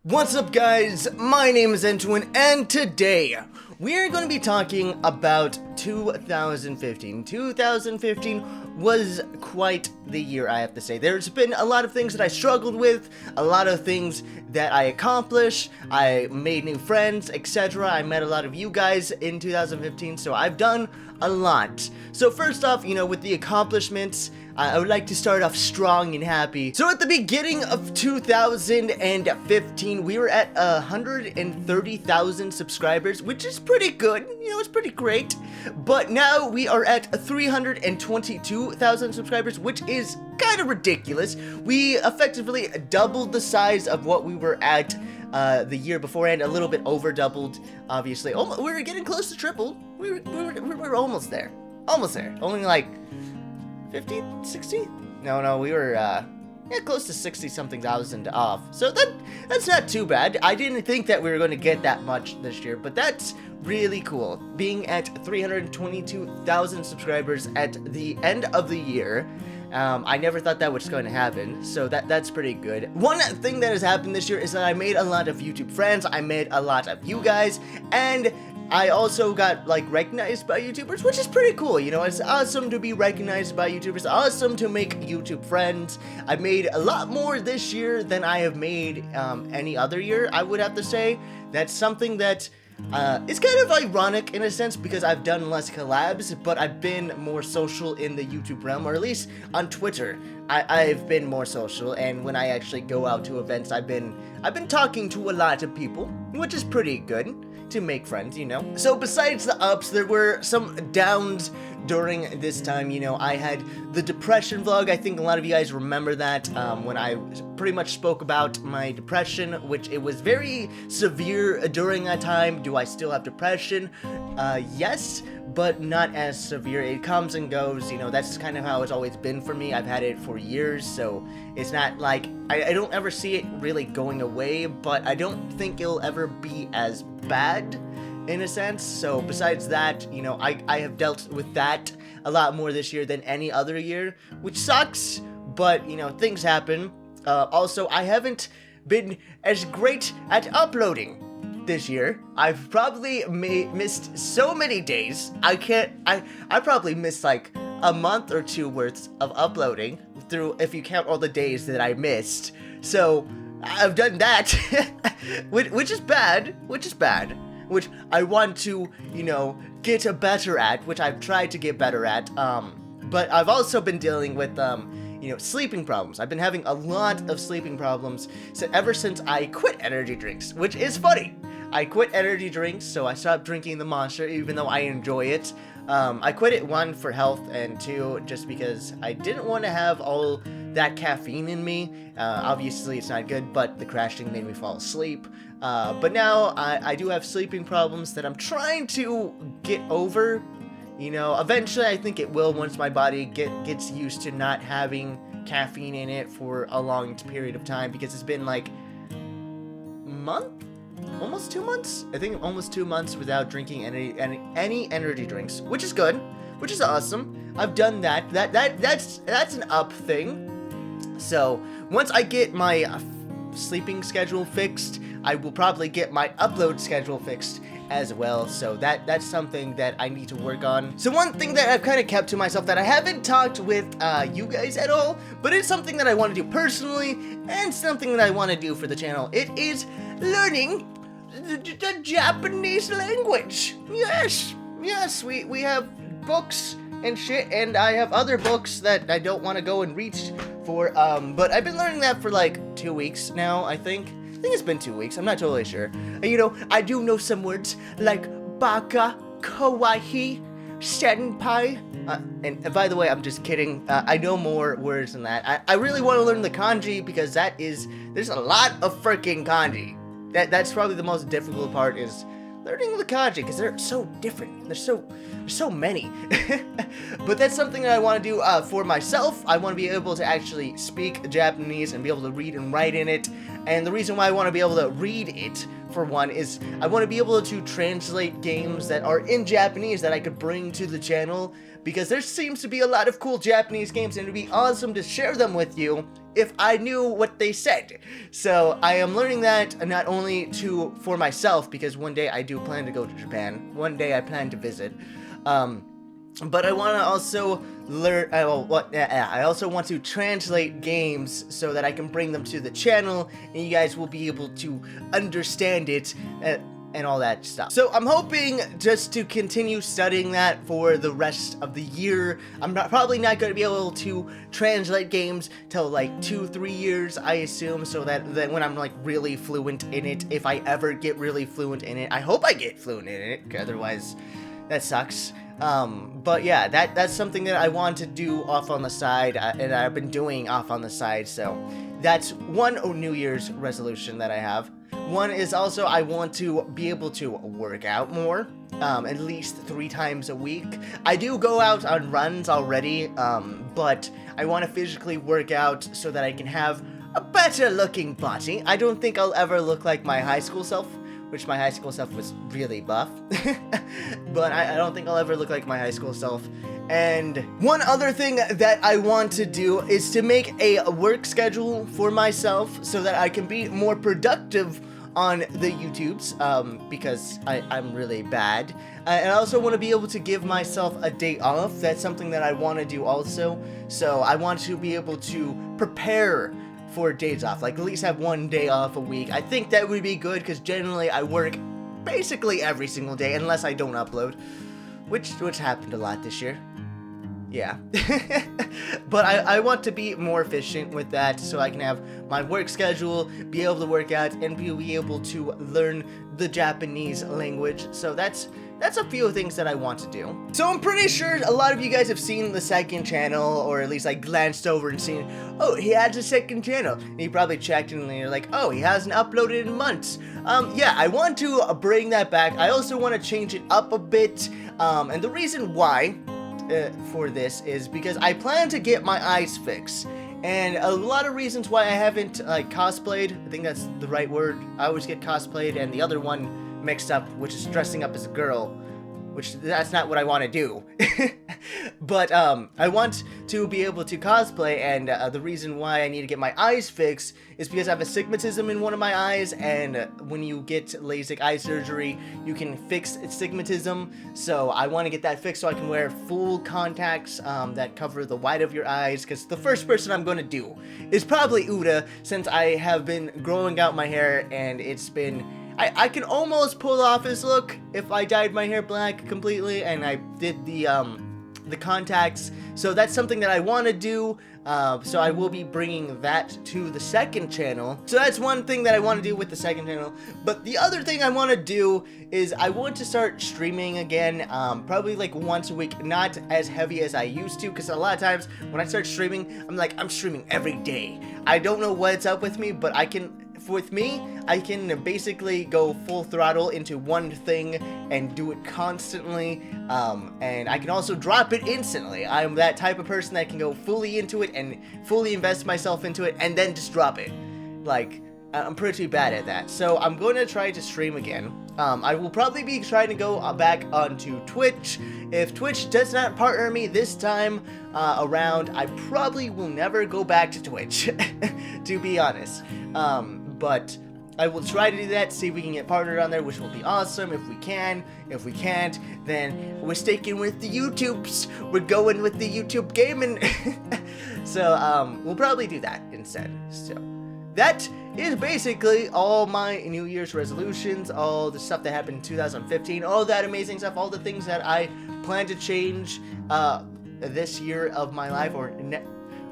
What's up, guys? My name is Entoan, and today we're going to be talking about 2015. 2015 was quite the year, I have to say. There's been a lot of things that I struggled with, a lot of things that I accomplished, I made new friends, etc. I met a lot of you guys in 2015, so I've done a lot. So first off, with the accomplishments, I would like to start off strong and happy. So at the beginning of 2015, we were at 130,000 subscribers, which is pretty good. It's pretty great. But now we are at 322,000 subscribers, which is kind of ridiculous. We effectively doubled the size of what we were at the year beforehand, a little bit over doubled, obviously. We were getting close to triple. We were almost there. Almost there. Only like 50, 60? No, we were, close to 60-something thousand off. So that's not too bad. I didn't think that we were going to get that much this year, but that's really cool. Being at 322,000 subscribers at the end of the year, I never thought that was going to happen, so that's pretty good. One thing that has happened this year is that I made a lot of YouTube friends, I made a lot of you guys, and I also got, recognized by YouTubers, which is pretty cool. It's awesome to be recognized by YouTubers, awesome to make YouTube friends. I've made a lot more this year than I have made any other year, I would have to say. That's something that it's kind of ironic in a sense because I've done less collabs, but I've been more social in the YouTube realm, or at least on Twitter. I've been more social, and when I actually go out to events, I've been talking to a lot of people, which is pretty good to make friends, So besides the ups, there were some downs during this time. I had the depression vlog. I think a lot of you guys remember that, when I pretty much spoke about my depression, which it was very severe during that time. Do I still have depression? Yes, but not as severe. It comes and goes, that's kind of how it's always been for me. I've had it for years, so it's not like, I don't ever see it really going away, but I don't think it'll ever be as bad in a sense. So besides that, I have dealt with that a lot more this year than any other year, which sucks, but things happen. Also, I haven't been as great at uploading this year. I've probably missed so many days. I probably missed like a month or two worth of uploading through, if you count all the days that I missed. So I've done that, which is bad, which I want to, get better at, which I've tried to get better at, but I've also been dealing with, sleeping problems. I've been having a lot of sleeping problems ever since I quit energy drinks, which is funny. I quit energy drinks, so I stopped drinking the Monster, even though I enjoy it. I quit it, 1, for health, and 2, just because I didn't want to have all that caffeine in me. Obviously, it's not good, but the crashing made me fall asleep. But now, I do have sleeping problems that I'm trying to get over. Eventually I think it will, once my body gets used to not having caffeine in it for a long period of time, because it's been like almost 2 months? I think almost 2 months without drinking any energy drinks, which is good, which is awesome. I've done that. That's an up thing. So once I get my sleeping schedule fixed, I will probably get my upload schedule fixed as well, so that's something that I need to work on. So one thing that I've kind of kept to myself that I haven't talked with you guys at all, but it's something that I want to do personally, and something that I want to do for the channel. It is learning the Japanese language. Yes, we have books and shit, and I have other books that I don't want to go and reach for, but I've been learning that for like 2 weeks now, I think it's been 2 weeks, I'm not totally sure. I do know some words like baka, kawaii, senpai, and by the way, I'm just kidding, I know more words than that. I really want to learn the kanji, because there's a lot of freaking kanji. That's probably the most difficult part, is learning the kanji, because they're so different. There's so many. But that's something that I want to do for myself. I want to be able to actually speak Japanese and be able to read and write in it. And the reason why I want to be able to read it, for one, is I want to be able to translate games that are in Japanese that I could bring to the channel, because there seems to be a lot of cool Japanese games, and it'd be awesome to share them with you if I knew what they said. So I am learning that not only for myself, because one day I do plan to go to Japan. One day I plan to visit. But I want to also learn. I also want to translate games so that I can bring them to the channel, and you guys will be able to understand it. And all that stuff. So I'm hoping just to continue studying that for the rest of the year. I'm probably not going to be able to translate games till like 2-3 years, I assume, so that when I'm like really fluent in it, if I ever get really fluent in it, I hope I get fluent in it, otherwise that sucks. But yeah, that's something that I want to do off on the side, and I've been doing off on the side, so that's one New Year's resolution that I have. One is also I want to be able to work out more, at least 3 times a week. I do go out on runs already, but I want to physically work out so that I can have a better looking body. I don't think I'll ever look like my high school self, which my high school self was really buff, but I don't think I'll ever look like my high school self. And one other thing that I want to do is to make a work schedule for myself so that I can be more productive on the YouTubes, because I'm really bad. And I also want to be able to give myself a day off. That's something that I want to do also. So I want to be able to prepare for days off, like at least have 1 day off a week. I think that would be good because generally I work basically every single day unless I don't upload, which happened a lot this year. Yeah. But I want to be more efficient with that so I can have my work schedule, be able to work out, and be able to learn the Japanese language. So that's a few things that I want to do. So I'm pretty sure a lot of you guys have seen the second channel, or at least like glanced over and seen, oh, he has a second channel. And you probably checked and you're like, oh, he hasn't uploaded in months. Yeah, I want to bring that back. I also want to change it up a bit. And the reason why for this is because I plan to get my eyes fixed. And a lot of reasons why I haven't like cosplayed, I think that's the right word. I always get cosplayed and the other one mixed up, which is dressing up as a girl, which that's not what I want to do. But I want to be able to cosplay, and the reason why I need to get my eyes fixed is because I have astigmatism in one of my eyes, and when you get LASIK eye surgery, you can fix astigmatism. So I want to get that fixed so I can wear full contacts that cover the white of your eyes, because the first person I'm going to do is probably Uda, since I have been growing out my hair, and it's been... I can almost pull off his look if I dyed my hair black completely and I did the contacts. So that's something that I want to do. So I will be bringing that to the second channel. So that's one thing that I want to do with the second channel. But the other thing I want to do is I want to start streaming again, probably like once a week, not as heavy as I used to, because a lot of times when I start streaming, I'm streaming every day. I don't know what's up with me, but I can basically go full throttle into one thing and do it constantly, and I can also drop it instantly. I'm that type of person that can go fully into it and fully invest myself into it and then just drop it. Like, I'm pretty bad at that. So I'm going to try to stream again. I will probably be trying to go back onto Twitch. If Twitch does not partner me this time around, I probably will never go back to Twitch, to be honest. But I will try to do that, see if we can get partnered on there, which will be awesome if we can. If we can't, then we're sticking with the YouTubes. We're going with the YouTube gaming. So, we'll probably do that instead. So, that is basically all my New Year's resolutions, all the stuff that happened in 2015, all that amazing stuff, all the things that I plan to change this year of my life, or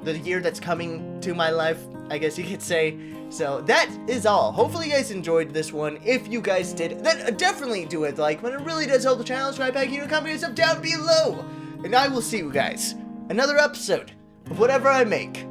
the year that's coming to my life, I guess you could say. So that is all. Hopefully you guys enjoyed this one. If you guys did, then definitely do it like, but it really does help the channel. Subscribe, pack, comment yourself down below. And I will see you guys another episode of whatever I make.